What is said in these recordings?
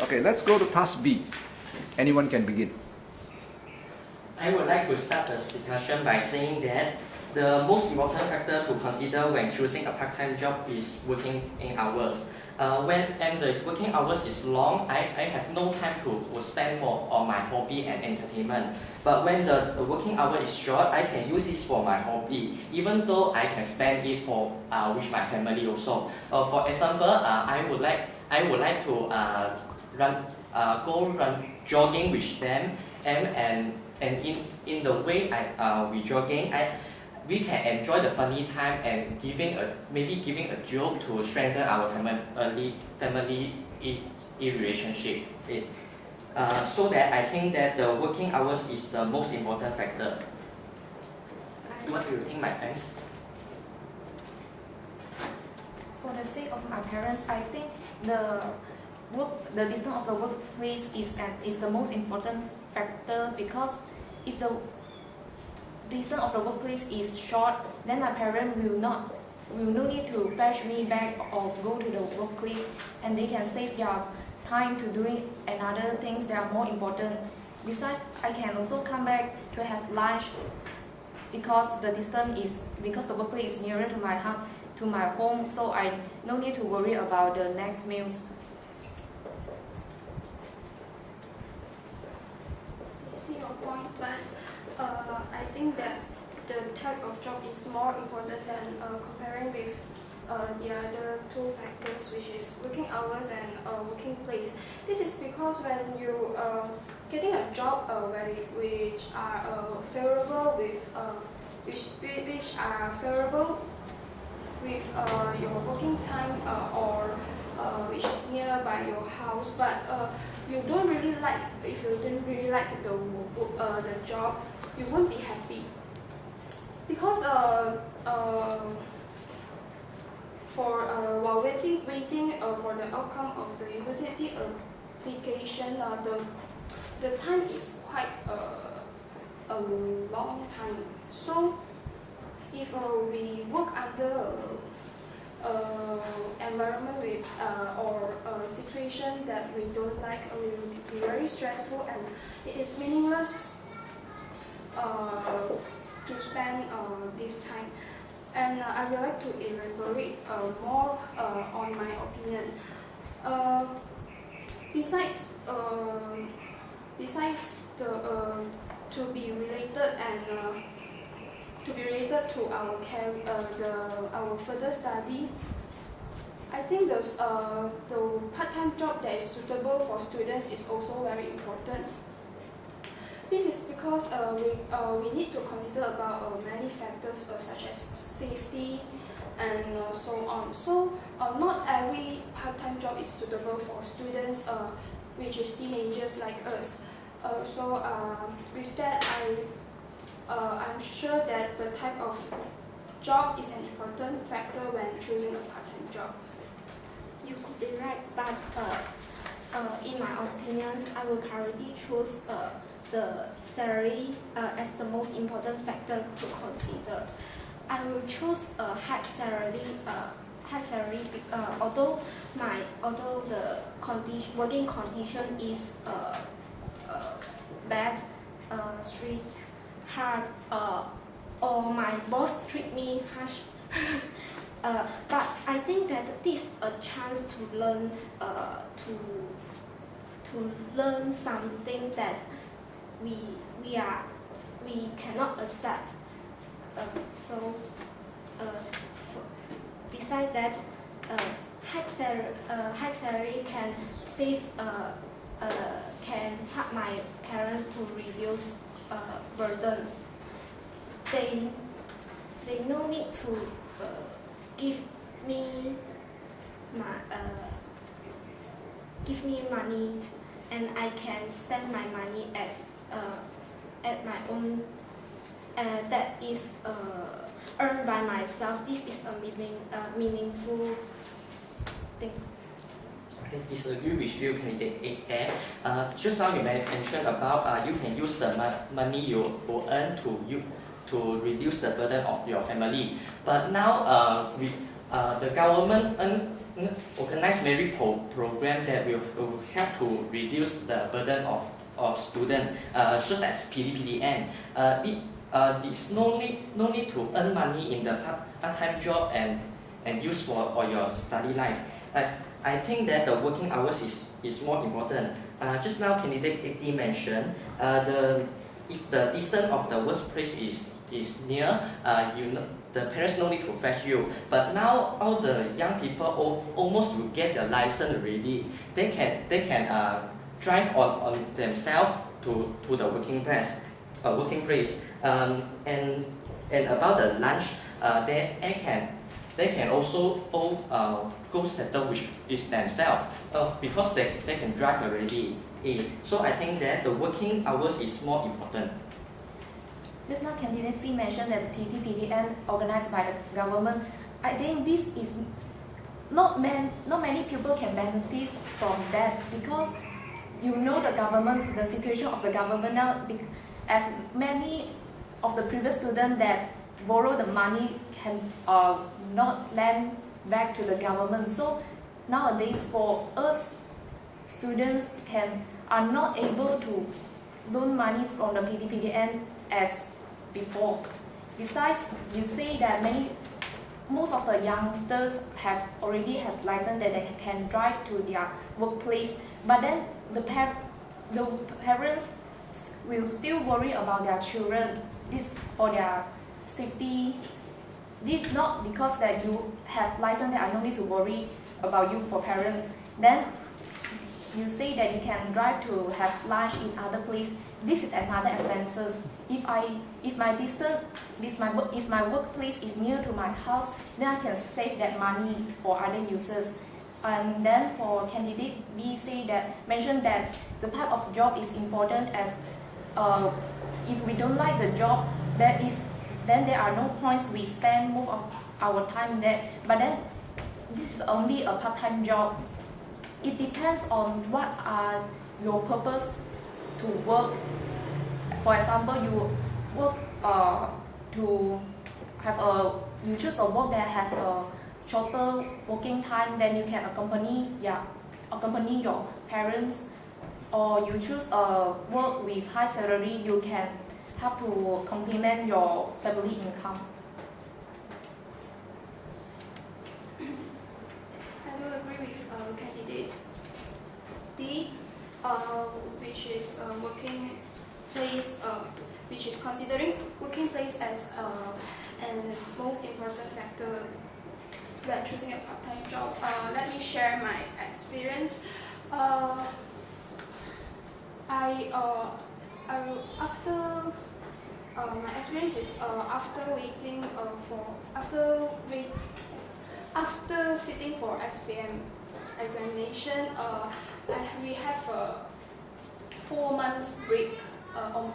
Okay, let's go to task B. Anyone can begin. I would like to start the discussion by saying that the most important factor to consider when choosing a part-time job is working hours. When the working hours is long, I have no time to spend more on my hobby and entertainment. But when the working hour is short, I can use it for my hobby, even though I can spend it for with my family also. For example, I would like to go run jogging with them, and in the way we jogging, we can enjoy the funny time and maybe giving a joke to strengthen our family relationship. So that I think that the working hours is the most important factor. What do you think, my friends? For the sake of my parents, I think the distance of the workplace is the most important factor, because if the distance of the workplace is short, then my parents will no need to fetch me back or go to the workplace, and they can save their time to doing another things that are more important. Besides, I can also come back to have lunch, because the workplace is nearer to my home, so I no need to worry about the next meals. I see your point, but I think that the type of job is more important than comparing with the other two factors, which is working hours and working place. This is because when you getting a job which are favorable with your working time or which is nearby your house, but if you don't really like the job, you won't be happy, because while waiting for the outcome of the university application, the time is quite a long time. So if we work under environment with or a situation that we don't like, it will be very stressful, and it is meaningless to spend this time. And I would like to elaborate more on my opinion. Besides the to be related to our further study, I think the part-time job that is suitable for students is also very important. This is because we need to consider about many factors such as safety and so on. So not every part-time job is suitable for students, which is teenagers like us. With that, I'm sure that the type of job is an important factor when choosing a part-time job. You could be right, but in my opinion, I will priority choose the salary as the most important factor to consider. I will choose a high salary. Although the working condition is bad, strict, hard, or my boss treat me harsh. But I think that this is a chance to learn something that we cannot accept. Besides that, high salary can can help my parents to reduce burden. They no need to give me money, and I can spend my money at my own. That is earned by myself. This is a meaningful things. I disagree with you, candidate A. Just now you mentioned about you can use the money you earn to reduce the burden of your family. But now the government organize merit program that will help to reduce the burden of students, such as PDPDN. There's no need to earn money in the part-time job and use for your study life. I think that the working hours is more important. Just now, candidate 80 mentioned if the distance of the workplace is near, the parents no need to fetch you. But now all the young people almost will get the license already. They can drive on themselves to the working place. And about the lunch, they can also go settle with themselves because they can drive already. So I think that the working hours is more important. Just now, candidate C mentioned that the PTPTN organized by the government. I think this is not many people can benefit from that because you know the situation of the government now. As many of the previous students that borrow the money can not lend back to the government. So nowadays, for us, students are not able to loan money from the PTPTN as before. Besides, you say that most of the youngsters already has license that they can drive to their workplace, but then the parents will still worry about their children for their safety. This is not because that you have license that I don't need to worry about you for parents. Then you say that you can drive to have lunch in other place. This is another expenses. If my workplace is near to my house, then I can save that money for other uses. And then for candidate B mentioned that the type of job is important as if we don't like the job, then there are no points we spend most of our time there. But then this is only a part-time job. It depends on what are your purpose to work. For example, you work you choose a work that has a shorter working time, then you can accompany your parents, or you choose a work with high salary, you can help to complement your family income. I do agree with candidate D, which is working place, which is considering working place as an most important factor when choosing a part-time job. Let me share my experience. My experience is after sitting for SPM examination, we have a 4 months break,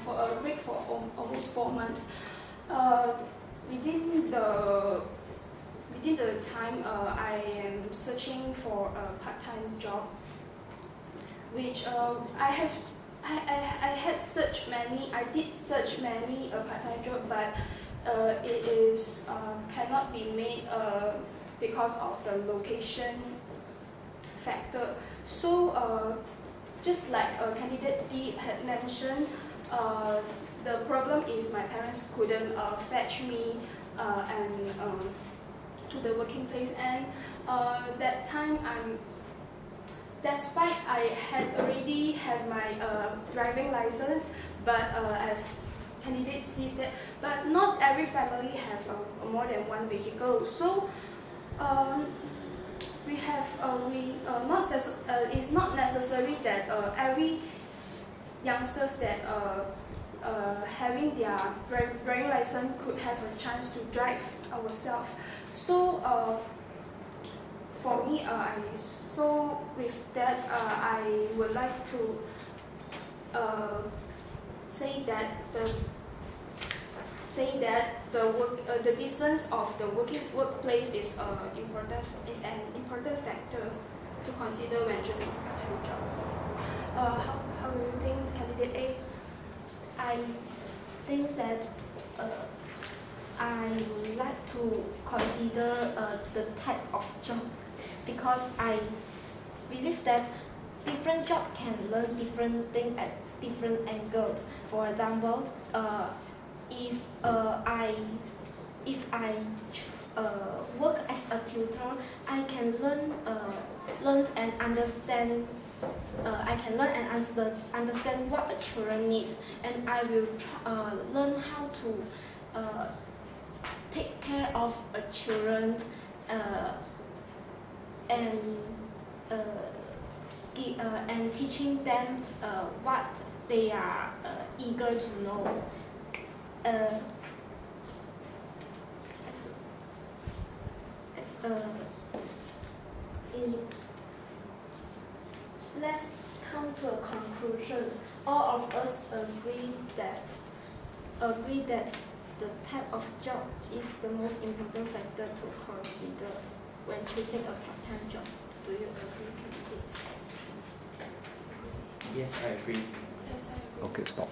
for a break for almost 4 months. Within the time, I am searching for a part-time job, which I did search many part-time job, but it is cannot be made because of the location factor. So just like candidate D had mentioned, the problem is my parents couldn't fetch me to the working place, and that time despite I had already have my driving license, but as candidate sees that, but not every family have more than one vehicle. So it's not necessary that every youngsters that having their driving license could have a chance to drive ourselves. So for me, with that, I would like to say that the distance of the workplace is an important factor to consider when choosing a part-time job. How do you think, candidate A? I think that I would like to consider the type of job because I believe that different job can learn different things at different angles. For example, if I work as a tutor, I can learn and understand. I can learn and understand what the children need, and I will learn how to take care of a children and teaching them what they are eager to know. Let's come to a conclusion. All of us agree that the type of job is the most important factor to consider when choosing a part-time job. Do you agree, candidates? Yes, I agree. Yes, I agree. Okay, stop.